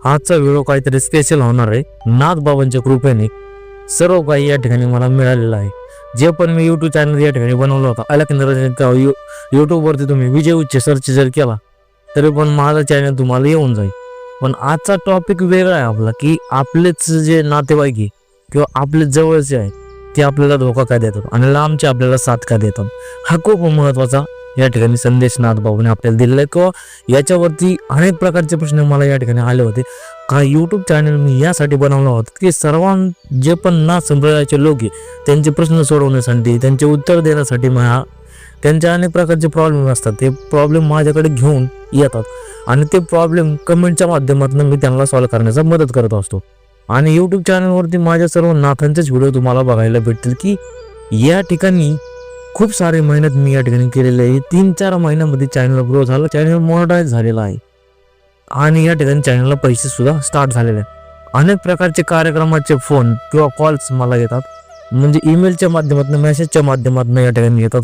आजचा व्हिडिओ काहीतरी स्पेशल होणार आहे. नाथबाबांच्या कृपेने सर्व काही या ठिकाणी मला मिळालेलं आहे. जे पण मी यूट्यूब चॅनल या ठिकाणी बनवलं होतं अलक यूट्यूबवरती तुम्ही विजय उच्च सर्च जर केला तरी पण माझं चॅनल तुम्हाला येऊन जाईल. पण आजचा टॉपिक वेगळा आहे आपला, की आपलेच जे नातेवाईक आहे किंवा आपले जवळचे आहे ते आपल्याला धोका का देतात आणि लांबचे आपल्याला साथ का देतात, हा खूप महत्त्वाचा या ठिकाणी संदेश नाथबाबांनी आपल्याला दिलेला आहे. किंवा याच्यावरती अनेक प्रकारचे प्रश्न मला या ठिकाणी आले होते. का यूट्यूब चॅनल मी यासाठी बनवलं होतं की जे पण नाथ संप्रदायाचे लोक आहे त्यांचे प्रश्न सोडवण्यासाठी, त्यांचे उत्तर देण्यासाठी त्यांचे अनेक प्रकारचे प्रॉब्लेम असतात. ते प्रॉब्लेम माझ्याकडे घेऊन येतात आणि ते प्रॉब्लेम कमेंटच्या माध्यमातून मी त्यांना सॉल्व्ह करण्याचा मदत करत असतो. आणि यूट्यूब चॅनलवरती माझ्या सर्व नाथांचेच व्हिडिओ तुम्हाला बघायला भेटतील, की या ठिकाणी खूप सारे मेहनत मी या ठिकाणी केलेले आहे. 3-4 महिन्यामध्ये चॅनल ग्रो झालं, चॅनल मोनेटाईज झालेला आहे आणि या ठिकाणी चॅनलला पैसे सुद्धा स्टार्ट झालेले आहेत. अनेक प्रकारचे कार्यक्रमाचे फोन किंवा कॉल्स मला येतात, म्हणजे ईमेलच्या माध्यमातून, मेसेजच्या माध्यमातून या ठिकाणी येतात.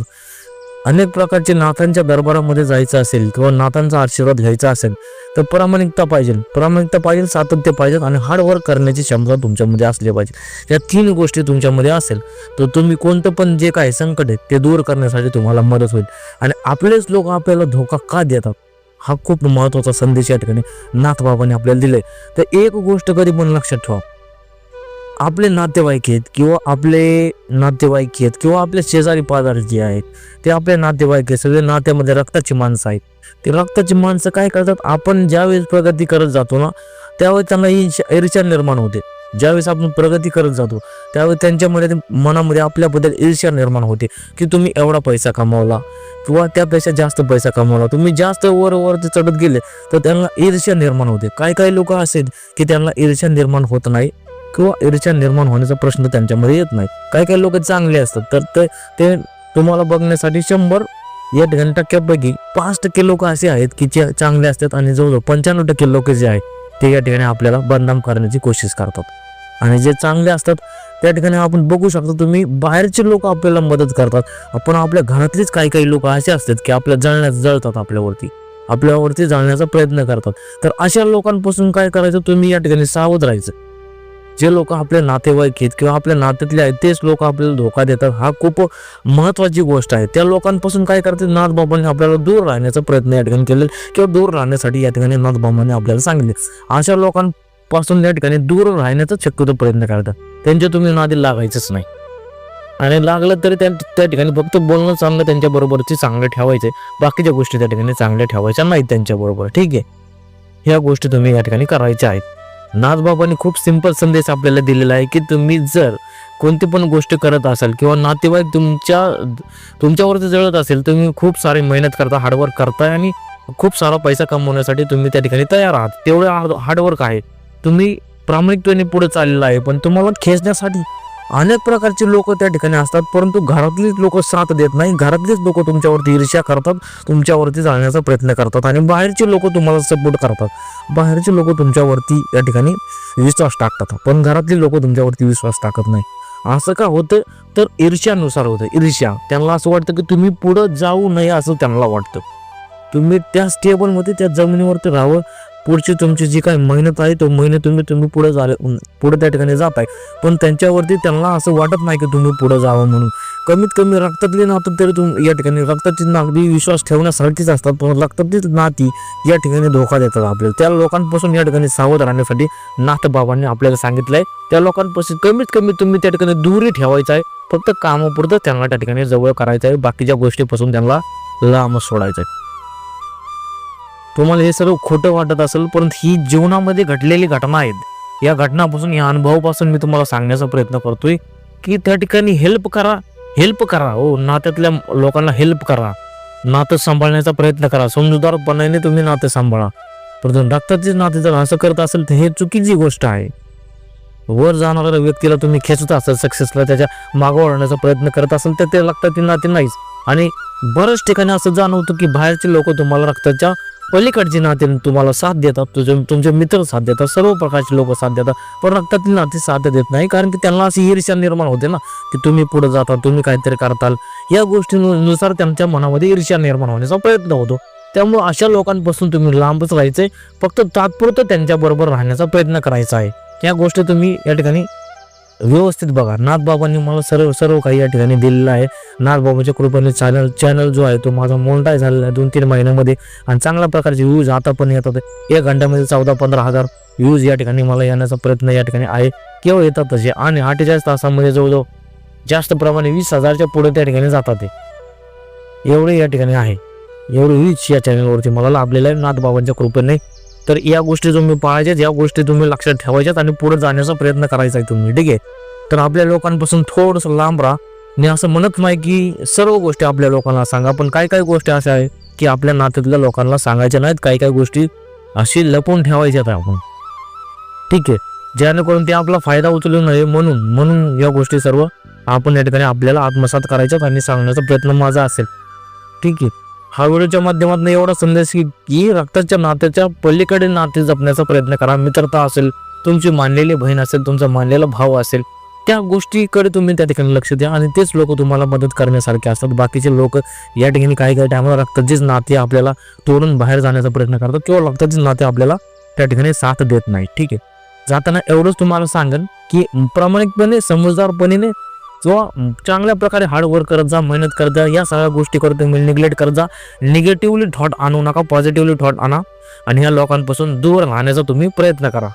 अनेक प्रकारचे नाथांच्या दरबारामध्ये जायचं असेल किंवा नाथांचा आशीर्वाद घ्यायचा असेल तर प्रामाणिकता पाहिजे, सातत्य पाहिजे आणि हार्डवर्क करण्याची क्षमता तुमच्यामध्ये असली पाहिजे. या 3 गोष्टी तुमच्यामध्ये असेल तर तुम्ही कोणतं पण जे काही संकट आहे ते दूर करण्यासाठी तुम्हाला मदत होईल. आणि आपलेच लोक आपल्याला धोका का देतात हा खूप महत्त्वाचा संदेश या ठिकाणी नाथबाबांनी आपल्याला दिले. तर एक गोष्ट कधी पण लक्षात ठेवा, आपले नातेवाईक आहेत किंवा आपले शेजारी पाजारी जे आहेत ते आपले नातेवाईक आहेत. सगळे नात्यामध्ये रक्ताची माणसं आहेत. ते रक्ताची माणसं काय करतात, आपण ज्यावेळेस प्रगती करत जातो ना त्यावेळेस त्यांना ईर्ष्या निर्माण होते. ज्यावेळेस आपण प्रगती करत जातो त्यावेळेस त्यांच्यामध्ये मनामध्ये आपल्याबद्दल ईर्ष्या निर्माण होते, की तुम्ही एवढा पैसा कमावला किंवा त्यापेक्षा जास्त पैसा कमावला, तुम्ही जास्त वरती चढत गेले तर त्यांना ईर्ष्या निर्माण होते. काही लोक असे की त्यांना ईर्ष्या निर्माण होत नाही किंवा ईर्ष्या निर्माण होण्याचा प्रश्न त्यांच्यामध्ये येत नाही. काही लोक चांगले असतात तर ते तुम्हाला बघण्यासाठी 100 या ठिकाणी टक्क्यापैकी 5% लोक असे आहेत की जे चांगले असतात आणि जवळजवळ 95% लोक जे आहेत ते या ठिकाणी आपल्याला बदनाम करण्याची कोशिश करतात. आणि जे चांगले असतात त्या ठिकाणी आपण बघू शकतो, तुम्ही बाहेरचे लोक आपल्याला मदत करतात, आपण आपल्या घरातलेच काही लोक असे असतात की जळतात आपल्यावरती जाळण्याचा प्रयत्न करतात. तर अशा लोकांपासून काय करायचं, तुम्ही या ठिकाणी सावध राहायचं. जे लोक आपले नातेवाईक आहेत किंवा आपल्या नात्यातले आहेत तेच लोक आपल्याला धोका देतात, हा खूप महत्त्वाची गोष्ट आहे. त्या लोकांपासून काय करतात, नाथबाबांनी आपल्याला दूर राहण्याचा प्रयत्न या ठिकाणी केले किंवा दूर राहण्यासाठी या ठिकाणी नाथबाबांनी आपल्याला सांगितले. अशा लोकांपासून या ठिकाणी दूर राहण्याचा शक्यतो प्रयत्न करतात. त्यांच्या तुम्ही नादी लागायचंच नाही आणि लागलं तरी त्या ठिकाणी फक्त बोलणं चांगलं त्यांच्याबरोबरची चांगलं ठेवायचे, बाकीच्या गोष्टी त्या ठिकाणी चांगल्या ठेवायच्या नाहीत त्यांच्याबरोबर. ठीक आहे, ह्या गोष्टी तुम्ही या ठिकाणी करायच्या आहेत. नाथबाबांनी खूप सिंपल संदेश आपल्याला दिलेला आहे, की तुम्ही जर कोणती पण गोष्ट करत असाल किंवा नातेवाईक तुमच्यावरती जळत असेल, तुम्ही खूप सारी मेहनत करता, हार्डवर्क करताय आणि खूप सारा पैसा कमवण्यासाठी तुम्ही त्या ठिकाणी तयार आहात, तेवढं हार्डवर्क आहे, तुम्ही प्रामाणिकपणे पुढे चाललेला आहे. पण तुम्हाला खेचण्यासाठी अनेक प्रकारचे लोक त्या ठिकाणी असतात, परंतु घरातलीच लोक साथ देत नाही. घरातलेच लोक तुमच्यावरती ईर्ष्या करतात, तुमच्यावरती जाळण्याचा प्रयत्न करतात आणि बाहेरचे लोक तुम्हाला सपोर्ट करतात. बाहेरचे लोक तुमच्यावरती या ठिकाणी विश्वास टाकतात, पण घरातली लोक तुमच्यावरती विश्वास टाकत नाही. असं का होतं तर ईर्ष्यानुसार होतं. ईर्ष्या, त्यांना असं वाटतं की तुम्ही पुढं जाऊ नये असं त्यांना वाटतं. तुम्ही त्या स्टेबलमध्ये त्या जमिनीवरती राहावं, पुढची तुमची जी काही मेहनत आहे तो मेहनत तुम्ही पुढे त्या ठिकाणी जात आहे. पण त्यांना असं वाटत नाही की तुम्ही पुढे जावं म्हणून. कमीत कमी रक्तातली नातं तरी या ठिकाणी रक्ताची नाती विश्वास ठेवण्यासारखीच असतात, पण रक्तातलीच नाती या ठिकाणी धोका देतात आपल्याला. त्या लोकांपासून या ठिकाणी सावध राहण्यासाठी नाथबाबांनी आपल्याला सांगितलंय. त्या लोकांपासून कमीत कमी तुम्ही त्या ठिकाणी दूरी ठेवायचं आहे. फक्त कामापुरतं त्यांना त्या ठिकाणी जवळ करायचं आहे, बाकीच्या गोष्टीपासून त्यांना लांब सोडायचं आहे. तुम्हाला हे सर्व खोटं वाटत असेल, परंतु ही जीवनामध्ये घडलेली घटना आहेत. या घटनापासून, या अनुभवापासून मी तुम्हाला सांगण्याचा प्रयत्न करतोय की त्या ठिकाणी हेल्प करा हो, नात्यातल्या लोकांना हेल्प करा, नातं सांभाळण्याचा प्रयत्न करा, समजूतदारपणाने तुम्ही नातं सांभाळा. परंतु रक्ताचे नाते जर असं करत असेल तर हे चुकीची गोष्ट आहे. वर जाणाऱ्या व्यक्तीला तुम्ही खेचत असाल, सक्सेसला त्याच्या मागं वळण्याचा प्रयत्न करत असाल तर ते रक्तातील नाते नाहीच. आणि बऱ्याच ठिकाणी असं जाणवतं की बाहेरचे लोक तुम्हाला रक्ताच्या पलीकडची नाते तुम्हाला साथ देतात, तुमचे मित्र साथ देतात, सर्व प्रकारचे लोक साथ देतात, पण रक्तातील नाते साथ देत नाही. कारण की त्यांना अशी ईर्ष्या निर्माण होते ना की तुम्ही पुढे जाता, तुम्ही काहीतरी करताल, या गोष्टीनुसार त्यांच्या मनामध्ये ईर्ष्या निर्माण होण्याचा प्रयत्न होतो. त्यामुळे अशा लोकांपासून तुम्ही लांबच राहायचंय. फक्त तात्पुरतं त्यांच्याबरोबर राहण्याचा प्रयत्न करायचा आहे. या गोष्टी तुम्ही या ठिकाणी व्यवस्थित बघा. नाथबाबांनी मला सर्व काही या ठिकाणी दिलेलं आहे. नाथबाबाच्या कृपेने चॅनल जो आहे तो माझा मोनिटाईज झालेला आहे 2-3 महिन्यामध्ये आणि चांगल्या प्रकारचे व्ह्यूज आता पण येतात. 1 घंट्यामध्ये 14-15 हजार व्ह्यूज या ठिकाणी मला येण्याचा प्रयत्न या ठिकाणी आहे. केव्हा येतात तसे आणि 48 तासामध्ये जवळजवळ जास्त प्रमाणे 20,000च्या पुढे त्या ठिकाणी जातात ते. एवढे या ठिकाणी आहे. एवढे व्ह्यूज या चॅनलवरती मला लाभलेलं आहे नाथबाबांच्या कृपेने. तर या गोष्टी तुम्ही पाळायच्यात, या गोष्टी तुम्ही लक्षात ठेवायच्यात आणि पुढे जाण्याचा प्रयत्न करायचा आहे तुम्ही. ठीक आहे. तर आपल्या लोकांपासून थोडंसं लांब राहा. मी असं म्हणत नाही की सर्व गोष्टी आपल्या लोकांना सांगा, पण काही गोष्टी अशा आहे की आपल्या नात्यातल्या लोकांना सांगायच्या नाहीत. काही गोष्टी अशी लपवून ठेवायच्यात आपण. ठीक आहे. जेणेकरून ते आपला फायदा उचलू नये म्हणून या गोष्टी सर्व आपण या ठिकाणी आपल्याला आत्मसात करायच्यात आणि सांगण्याचा प्रयत्न माझा असेल. ठीक आहे. हा व्हिडिओच्या माध्यमातून एवढा संदेश की रक्ताच्या नात्याच्या पलीकडे नाते जपण्याचा प्रयत्न करा. मित्रता असेल, तुमची मानलेली बहीण असेल, तुमचा मानलेला भाव असेल, त्या गोष्टीकडे तुम्ही त्या ठिकाणी लक्ष द्या आणि तेच लोक तुम्हाला मदत करण्यासारखे असतात. बाकीचे लोक या ठिकाणी काही टायमाला रक्ताचीच नाते आपल्याला तोडून बाहेर जाण्याचा प्रयत्न करतात किंवा रक्ताचीच नाते आपल्याला त्या ठिकाणी साथ देत नाही. ठीक आहे. जाताना एवढंच तुम्हाला सांगेन की प्रामाणिकपणे, समजदारपणे किंवा चांगल्या प्रकारे हार्डवर्क करत जा, मेहनत करत जा. या सगळ्या गोष्टी करत तुम्ही निग्लेक्ट करत जा. निगेटिव्हली थॉट आणू नका, पॉझिटिव्हली थॉट आणा आणि ह्या लोकांपासून दूर राहण्याचा तुम्ही प्रयत्न करा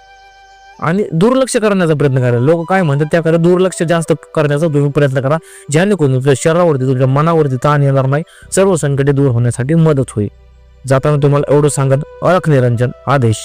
आणि दुर्लक्ष करण्याचा प्रयत्न करा. लोक काय म्हणतात त्याकडे दुर्लक्ष जास्त करण्याचा तुम्ही प्रयत्न करा, जेणेकरून तुमच्या शरीरावरती, तुमच्या मनावरती ताण येणार नाही. सर्व संकटे दूर होण्यासाठी मदत होईल. जाताना तुम्हाला एवढं सांगत, अळख निरंजन, आदेश.